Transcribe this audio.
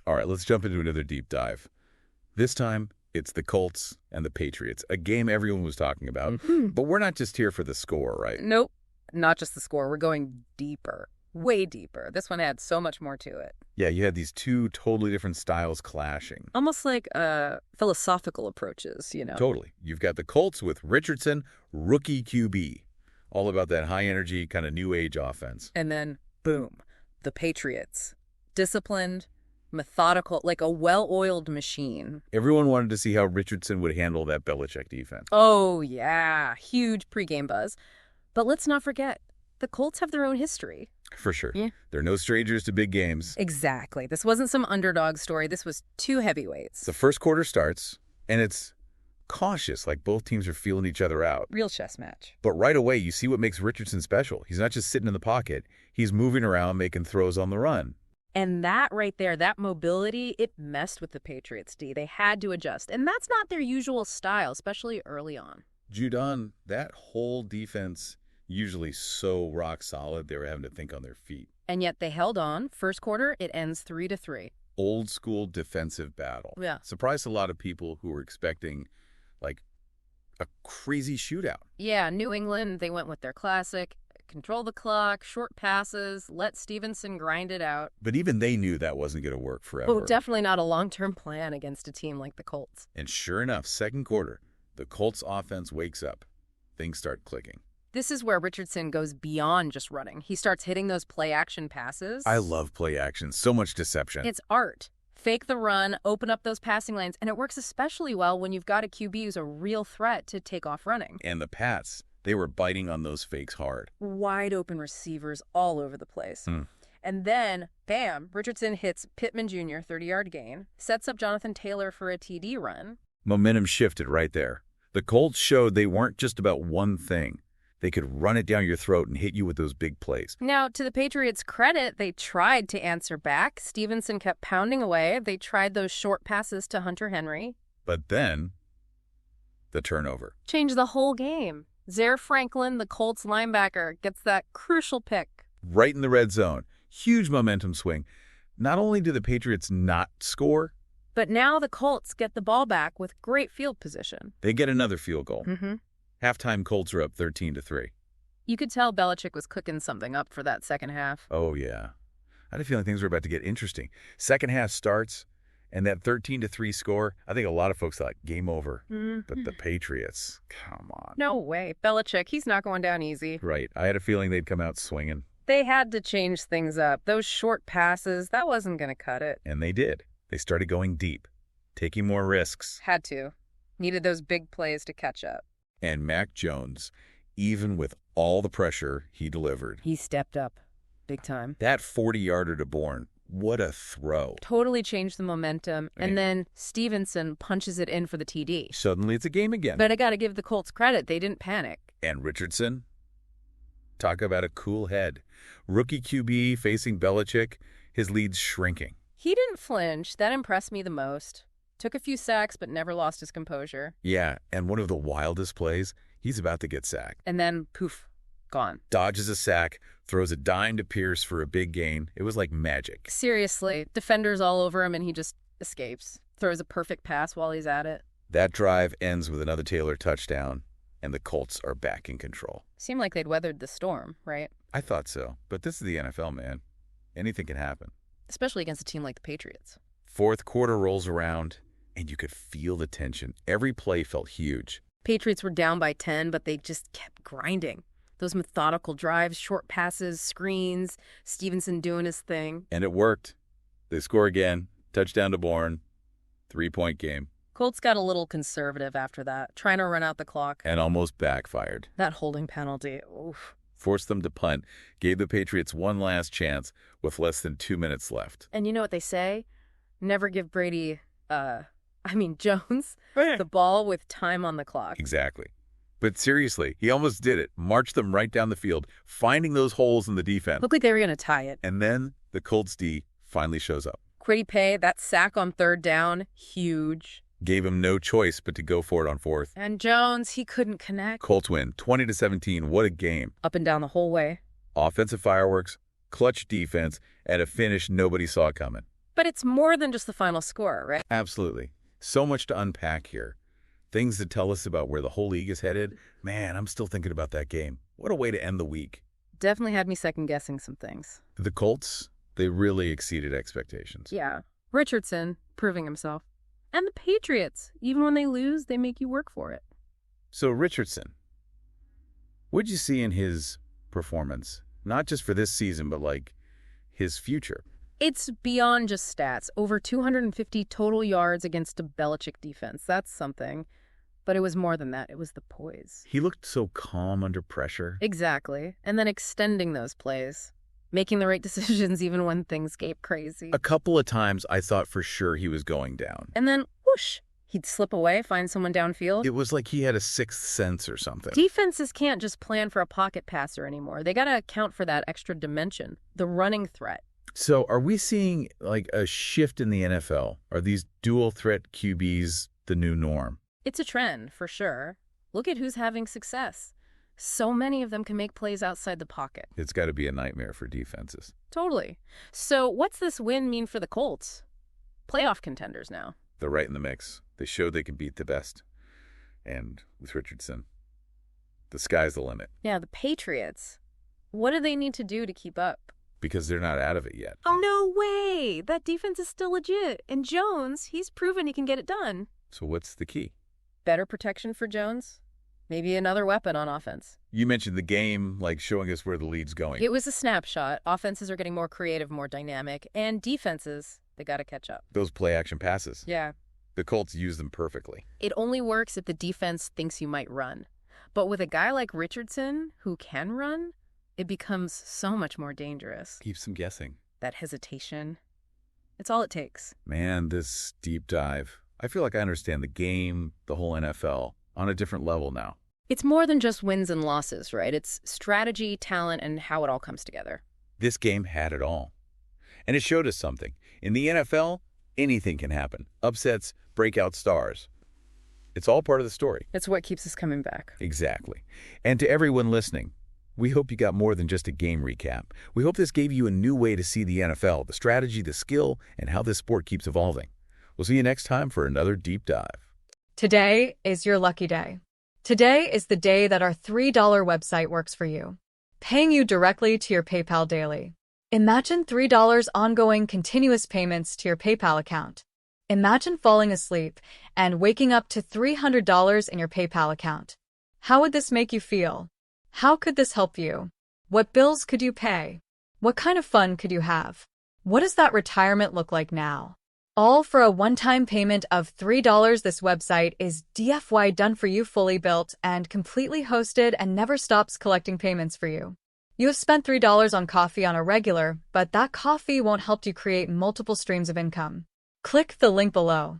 All right, let's jump into another deep dive. This time, it's the Colts and the Patriots, a game everyone was talking about. But we're not just here for the score, right? Nope, not just the score. We're going deeper, way deeper. This one had so much more to it. Yeah, you had these two totally different styles clashing. Almost like philosophical approaches, you know? Totally. You've got the Colts with Richardson, rookie QB, all about that high-energy kind of new age offense. And then, boom, the Patriots. Disciplined, methodical, like a well-oiled machine. Everyone wanted to see how Richardson would handle that Belichick defense. Oh, yeah. Huge pregame buzz. But let's not forget, the Colts have their own history. For sure. Yeah. They're no strangers to big games. Exactly. This wasn't some underdog story. This was two heavyweights. The first quarter starts, and it's cautious, like both teams are feeling each other out. Real chess match. But right away, you see what makes Richardson special. He's not just sitting in the pocket. He's moving around, making throws on the run. And that right there, that mobility, it messed with the Patriots, D. They had to adjust. And that's not their usual style, especially early on. Judon, that whole defense, usually so rock solid, they were having to think on their feet. And yet they held on. First quarter, it ends 3-3. Old school defensive battle. Yeah. Surprised a lot of people who were expecting, like, a crazy shootout. Yeah, New England, they went with their classic. Control the clock, short passes, let Stevenson grind it out. But even they knew that wasn't going to work forever. Oh, definitely not a long-term plan against a team like the Colts. And sure enough, second quarter, the Colts offense wakes up. Things start clicking. This is where Richardson goes beyond just running. He starts hitting those play-action passes. I love play action. So much deception. It's art. Fake the run, open up those passing lanes, and it works especially well when you've got a QB who's a real threat to take off running. And the Pats, they were biting on those fakes hard. Wide open receivers all over the place. And then, bam, Richardson hits Pittman Jr., 30-yard gain, sets up Jonathan Taylor for a TD run. Momentum shifted right there. The Colts showed they weren't just about one thing. They could run it down your throat and hit you with those big plays. Now, to the Patriots' credit, they tried to answer back. Stevenson kept pounding away. They tried those short passes to Hunter Henry. But then, the turnover. Changed the whole game. Zaire Franklin, the Colts linebacker, gets that crucial pick. Right in the red zone. Huge momentum swing. Not only do the Patriots not score, but now the Colts get the ball back with great field position. they get another field goal. Mm-hmm. Halftime, Colts are up 13-3. You could tell Belichick was cooking something up for that second half. Oh, yeah. I had a feeling things were about to get interesting. Second half starts, and that 13-3 score, I think a lot of folks thought, game over. But the Patriots, come on. No way. Belichick, he's not going down easy. Right. I had a feeling they'd come out swinging. They had to change things up. Those short passes, that wasn't going to cut it. And they did. They started going deep, taking more risks. Had to. Needed those big plays to catch up. And Mac Jones, even with all the pressure he delivered. He stepped up. Big time. That 40-yarder to Bourne, what a throw. Totally changed the momentum. And then Stevenson punches it in for the TD. Suddenly it's a game again. But I got to give the Colts credit. They didn't panic. And Richardson? Talk about a cool head. Rookie QB facing Belichick, his lead's shrinking. He didn't flinch. That impressed me the most. Took a few sacks, but never lost his composure. Yeah, and one of the wildest plays, he's about to get sacked. And then, poof, gone. Dodges a sack, throws a dime to Pierce for a big gain. It was like magic. Seriously, defenders all over him, and he just escapes. Throws a perfect pass while he's at it. That drive ends with another Taylor touchdown, and the Colts are back in control. Seemed like they'd weathered the storm, right? I thought so, but this is the NFL, man. Anything can happen. Especially against a team like the Patriots. Fourth quarter rolls around, and you could feel the tension. Every play felt huge. Patriots were down by 10, but they just kept grinding. Those methodical drives, short passes, screens, Stevenson doing his thing. And it worked. They score again. Touchdown to Bourne. 3-point game. Colts got a little conservative after that, trying to run out the clock. And almost backfired. That holding penalty, oof. Forced them to punt. Gave the Patriots one last chance with less than 2 minutes left. And you know what they say? Never give Brady, Jones, the ball with time on the clock. Exactly. But seriously, he almost did it. Marched them right down the field, finding those holes in the defense. Looked like they were going to tie it. And then the Colts D finally shows up. Kwity Paye, that sack on third down, huge. Gave him no choice but to go for it on fourth. And Jones, he couldn't connect. Colts win, 20-17. What a game. Up and down the whole way. Offensive fireworks, clutch defense, and a finish nobody saw coming. But it's more than just the final score, right? Absolutely. So much to unpack here. Things that tell us about where the whole league is headed. Man, I'm still thinking about that game. What a way to end the week. Definitely had me second-guessing some things. The Colts, they really exceeded expectations. Yeah. Richardson, proving himself. And the Patriots, even when they lose, they make you work for it. So Richardson, what'd you see in his performance? Not just for this season, but like his future. It's beyond just stats. Over 250 total yards against a Belichick defense. That's something. But it was more than that. It was the poise. He looked so calm under pressure. Exactly. And then extending those plays. Making the right decisions even when things get crazy. A couple of times I thought for sure he was going down. And then, whoosh, he'd slip away, find someone downfield. It was like he had a sixth sense or something. Defenses can't just plan for a pocket passer anymore. They got to account for that extra dimension, the running threat. So are we seeing like a shift in the NFL? Are these dual threat QBs the new norm? It's a trend, for sure. Look at who's having success. So many of them can make plays outside the pocket. It's got to be a nightmare for defenses. Totally. So what's this win mean for the Colts? Playoff contenders now. They're right in the mix. They showed they could beat the best. And with Richardson, the sky's the limit. Yeah, the Patriots. What do they need to do to keep up? Because they're not out of it yet. Oh, no way! That defense is still legit. And Jones, he's proven he can get it done. So what's the key? Better protection for Jones? Maybe another weapon on offense. You mentioned the game, like showing us where the lead's going. It was a snapshot. Offenses are getting more creative, more dynamic. And defenses, they got to catch up. Those play-action passes. Yeah. The Colts use them perfectly. It only works if the defense thinks you might run. But with a guy like Richardson, who can run, it becomes so much more dangerous. Keeps them guessing. That hesitation. It's all it takes. Man, this deep dive. I feel like I understand the game, the whole NFL, on a different level now. It's more than just wins and losses, right? It's strategy, talent, and how it all comes together. This game had it all. And it showed us something. In the NFL, anything can happen. Upsets, breakout stars. It's all part of the story. It's what keeps us coming back. Exactly. And to everyone listening, we hope you got more than just a game recap. We hope this gave you a new way to see the NFL, the strategy, the skill, and how this sport keeps evolving. We'll see you next time for another deep dive. Today is your lucky day. Today is the day that our $3 website works for you, paying you directly to your PayPal daily. Imagine $3 ongoing continuous payments to your PayPal account. Imagine falling asleep and waking up to $300 in your PayPal account. How would this make you feel? How could this help you? What bills could you pay? What kind of fun could you have? What does that retirement look like now? All for a one-time payment of $3. This website is DFY done for you, fully built and completely hosted, and never stops collecting payments for you. You have spent $3 on coffee on a regular, but that coffee won't help you create multiple streams of income. Click the link below.